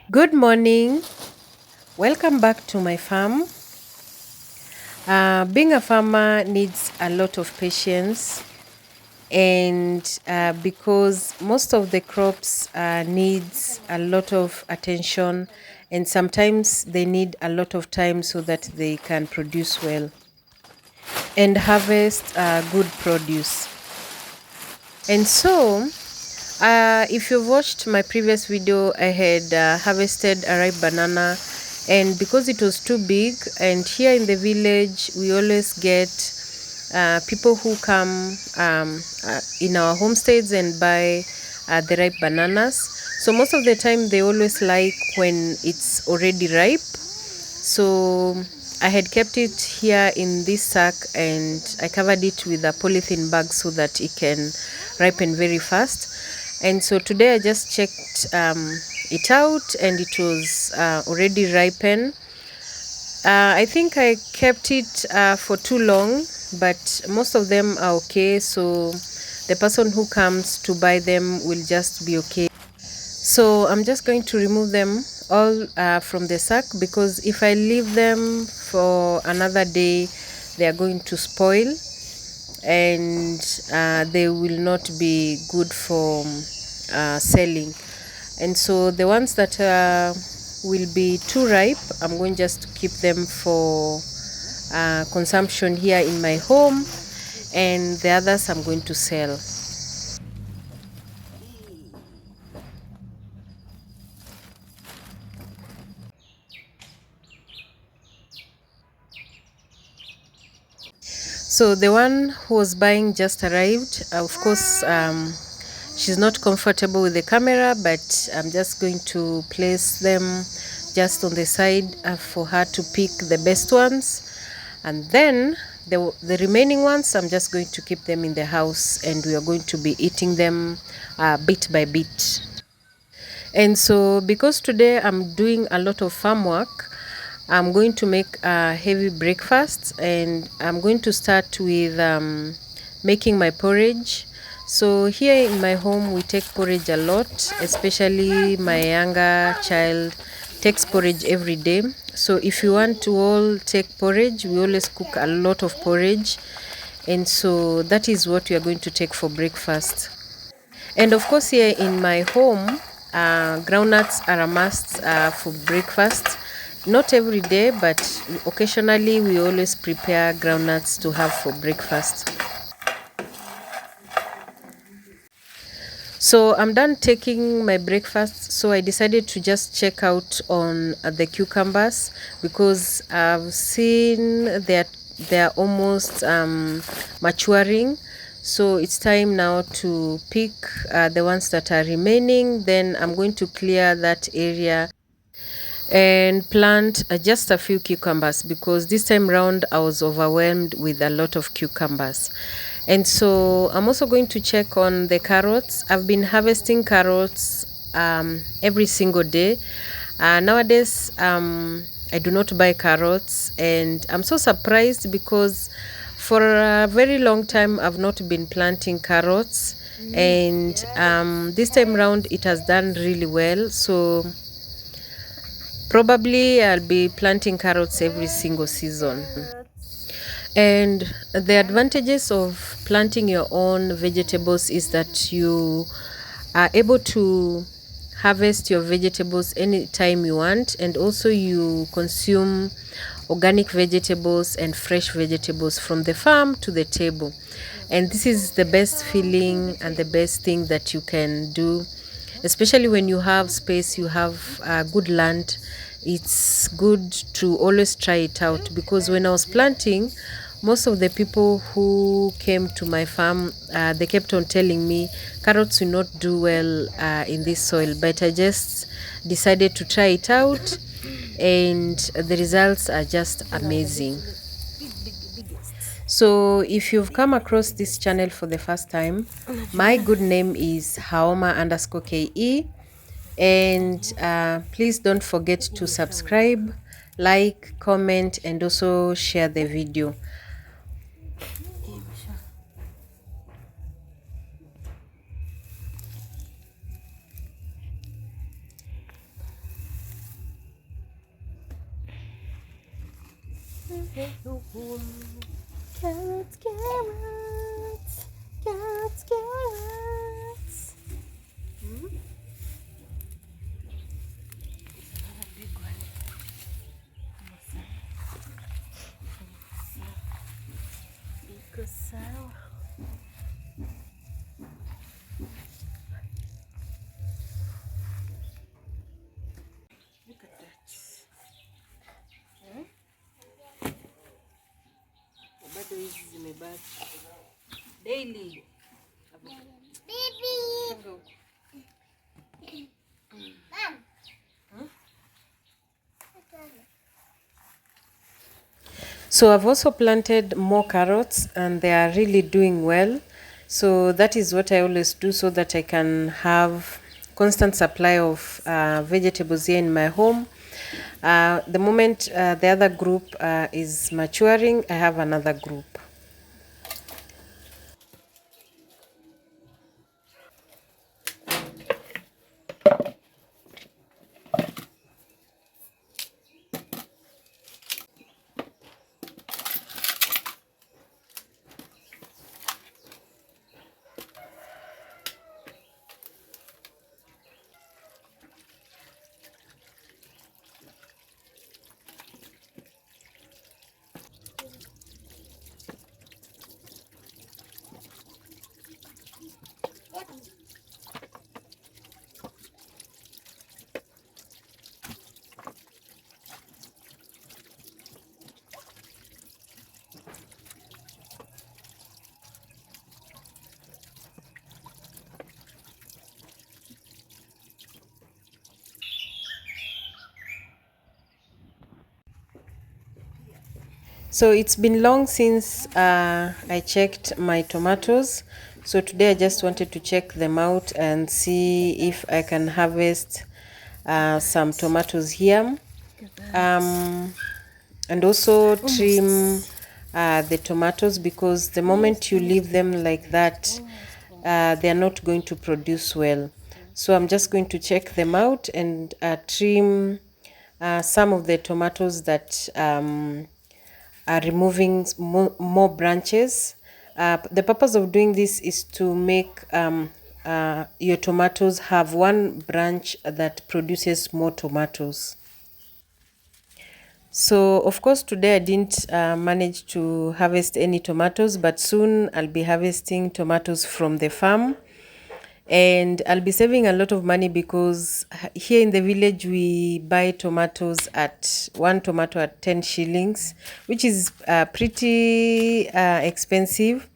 Good morning. Welcome back to my farm. Being a farmer needs a lot of patience, and because most of the crops needs a lot of attention, and sometimes they need a lot of time so that they can produce well and harvest good produce. And so, if you've watched my previous video, I had harvested a ripe banana, and because it was too big, and here in the village, we always get people who come in our homesteads and buy the ripe bananas. So most of the time, they always like when it's already ripe. So I had kept it here in this sack, and I covered it with a polythene bag so that it can ripen very fast. And so today I just checked it out, and it was already ripened. I think I kept it for too long, but most of them are okay. So the person who comes to buy them will just be okay. So I'm just going to remove them all from the sack, because if I leave them for another day, they are going to spoil, and they will not be good for selling. And so the ones that will be too ripe, I'm going just to keep them for consumption here in my home, and the others I'm going to sell. So the one who was buying just arrived. Of course, she's not comfortable with the camera, but I'm just going to place them just on the side for her to pick the best ones. And then the remaining ones, I'm just going to keep them in the house, and we are going to be eating them bit by bit. And so because today I'm doing a lot of farm work, I'm going to make a heavy breakfast, and I'm going to start with making my porridge. So here in my home, we take porridge a lot, especially my younger child takes porridge every day. So if you want to all take porridge, we always cook a lot of porridge. And so that is what we are going to take for breakfast. And of course, here in my home, groundnuts are a must for breakfast. Not every day, but occasionally we always prepare groundnuts to have for breakfast. So I'm done taking my breakfast, so I decided to just check out on the cucumbers, because I've seen they're almost maturing. So it's time now to pick the ones that are remaining. Then I'm going to clear that area and plant just a few cucumbers, because this time round I was overwhelmed with a lot of cucumbers. And so I'm also going to check on the carrots. I've been harvesting carrots every single day. Nowadays, I do not buy carrots, and I'm so surprised because for a very long time I've not been planting carrots, and this time round it has done really well. So probably I'll be planting carrots every single season. And the advantages of planting your own vegetables is that you are able to harvest your vegetables anytime you want, and also you consume organic vegetables and fresh vegetables from the farm to the table. And this is the best feeling and the best thing that you can do, especially when you have space, you have good land. It's good to always try it out, because when I was planting, most of the people who came to my farm, they kept on telling me carrots will not do well in this soil, but I just decided to try it out, and the results are just amazing. So if you've come across this channel for the first time, my good name is Haoma_KE, and please don't forget to subscribe, like, comment, and also share the video. Carrots, carrots, carrots, carrots. Big one. Iko sawa. Look at that. Bado hizi zimebaki. Daily. Baby. So I've also planted more carrots and they are really doing well. So that is what I always do so that I can have constant supply of vegetables here in my home. The moment the other group is maturing, I have another group. So it's been long since I checked my tomatoes. So today I just wanted to check them out and see if I can harvest some tomatoes here. And also trim the tomatoes, because the moment you leave them like that, they are not going to produce well. So I'm just going to check them out and trim some of the tomatoes that are removing more branches. The purpose of doing this is to make your tomatoes have one branch that produces more tomatoes. So of course today I didn't manage to harvest any tomatoes, but soon I'll be harvesting tomatoes from the farm. And I'll be saving a lot of money because here in the village we buy tomatoes at one tomato at 10 shillings, which is pretty expensive.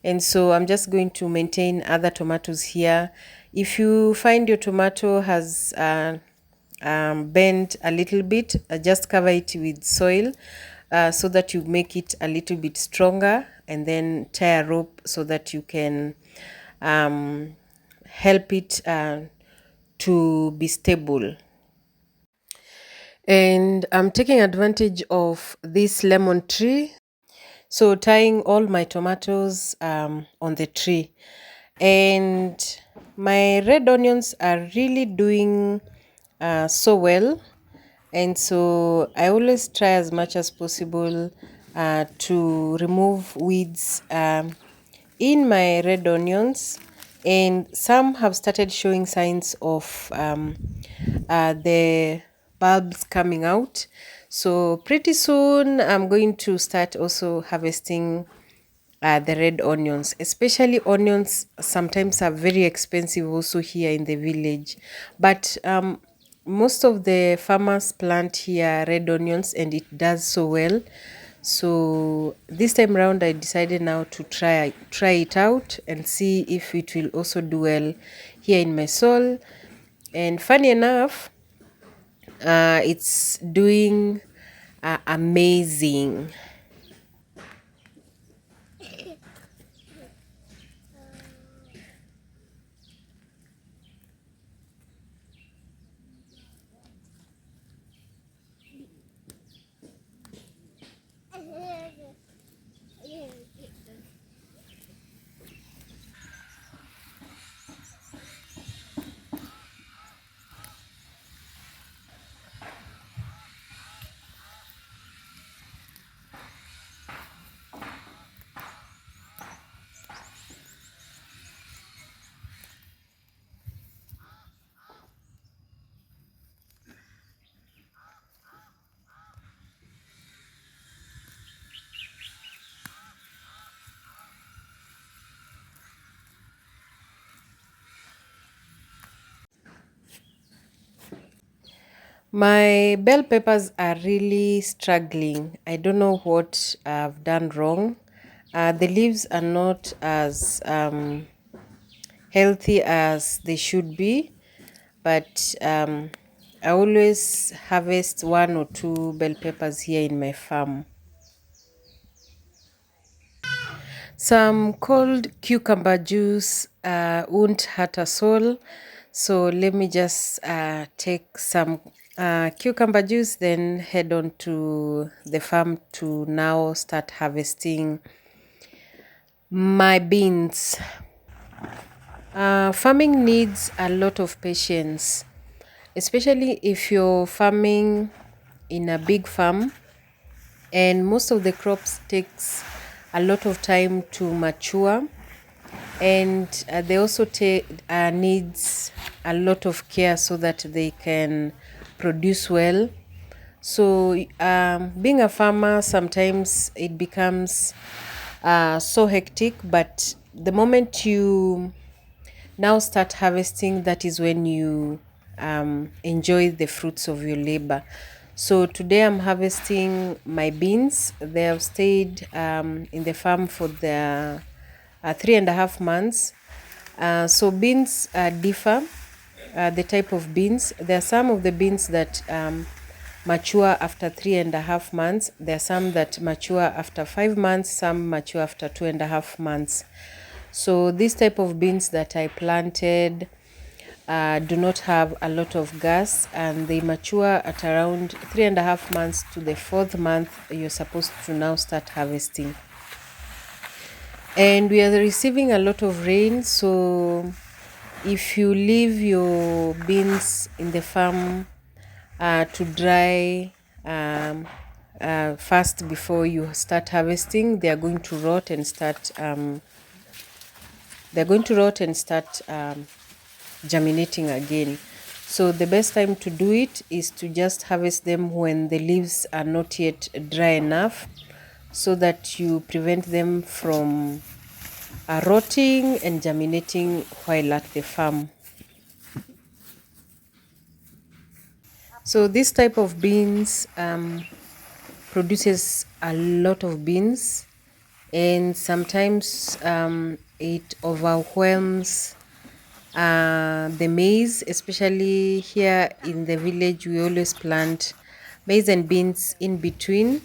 And so I'm just going to maintain other tomatoes here. If you find your tomato has bent a little bit, just cover it with soil so that you make it a little bit stronger, and then tie a rope so that you can help it to be stable. And I'm taking advantage of this lemon tree, so tying all my tomatoes on the tree. And my red onions are really doing so well, and so I always try as much as possible to remove weeds in my red onions. And some have started showing signs of the bulbs coming out. So pretty soon I'm going to start also harvesting the red onions. Especially onions sometimes are very expensive also here in the village, but most of the farmers plant here red onions and it does so well. So this time around I decided now to try it out and see if it will also do well here in my soil. And funny enough, it's doing amazing. My bell peppers are really struggling. I don't know what I've done wrong. The leaves are not as healthy as they should be, but I always harvest one or two bell peppers here in my farm. Some cold cucumber juice won't hurt us all. So let me just take some cucumber juice, then head on to the farm to now start harvesting my beans. Farming needs a lot of patience, especially if you're farming in a big farm, and most of the crops takes a lot of time to mature, and they also take needs a lot of care so that they can produce well. So being a farmer, sometimes it becomes so hectic, but the moment you now start harvesting, that is when you enjoy the fruits of your labor. So today I'm harvesting my beans. They have stayed in the farm for the 3.5 months. So beans differ, the type of beans. There are some of the beans that mature after 3.5 months. There are some that mature after 5 months, some mature after 2.5 months. So this type of beans that I planted do not have a lot of gas, and they mature at around 3.5 months to the fourth month. You're supposed to now start harvesting. And we are receiving a lot of rain, so if you leave your beans in the farm to dry fast before you start harvesting, they are going to rot and start germinating again. So the best time to do it is to just harvest them when the leaves are not yet dry enough, so that you prevent them from rotting and germinating while at the farm. So this type of beans produces a lot of beans, and sometimes it overwhelms the maize. Especially here in the village, we always plant maize and beans in between.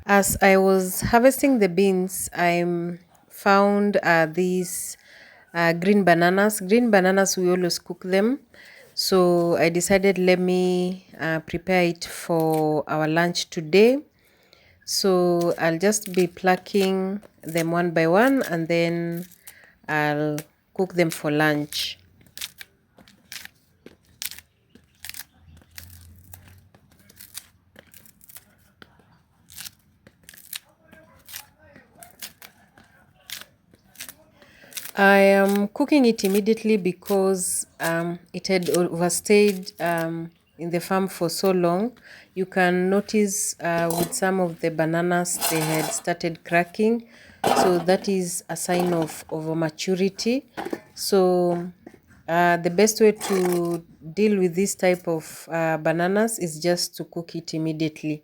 As I was harvesting the beans, I found these green bananas. Green bananas, we always cook them. So I decided, let me prepare it for our lunch today. So I'll just be plucking them one by one, and then I'll cook them for lunch. I am cooking it immediately because it had overstayed in the farm for so long. You can notice with some of the bananas, they had started cracking. So that is a sign of maturity. So the best way to deal with this type of bananas is just to cook it immediately.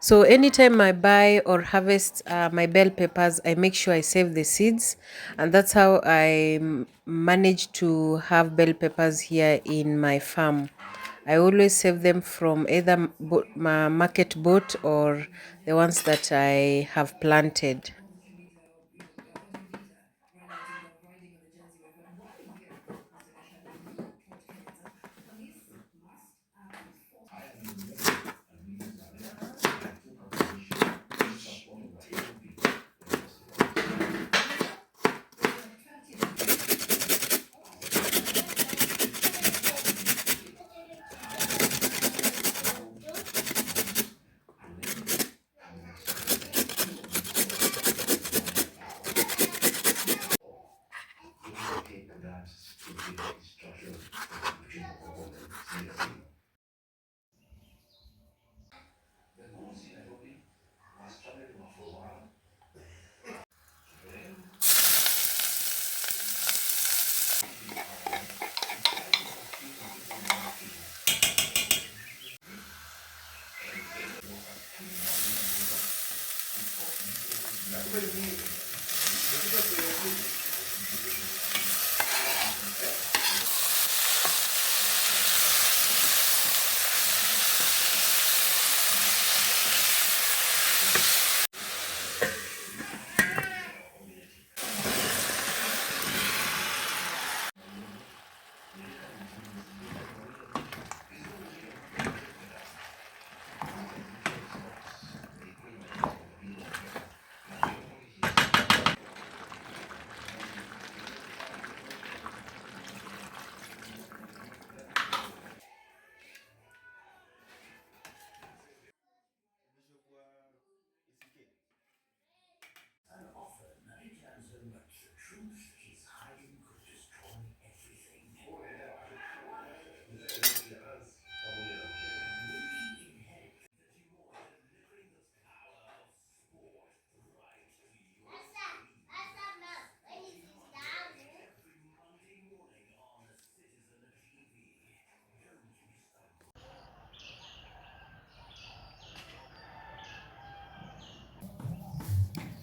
So anytime I buy or harvest my bell peppers, I make sure I save the seeds, and that's how I manage to have bell peppers here in my farm. I always save them from either my market bought or the ones that I have planted.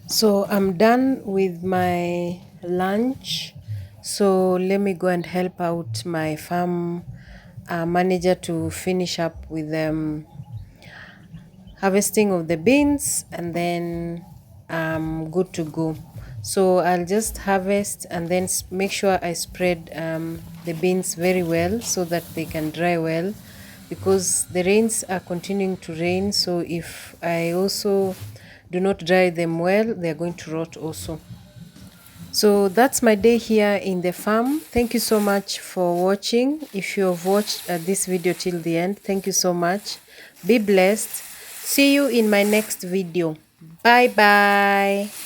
So I'm done with my lunch. So let me go and help out my farm manager to finish up with harvesting of the beans, and then I'm good to go. So I'll just harvest and then make sure I spread the beans very well so that they can dry well, because the rains are continuing to rain. So if I also do not dry them well, they're going to rot also. So that's my day here in the farm. Thank you so much for watching. If you have watched this video till the end, thank you so much. Be blessed. See you in my next video. Bye bye.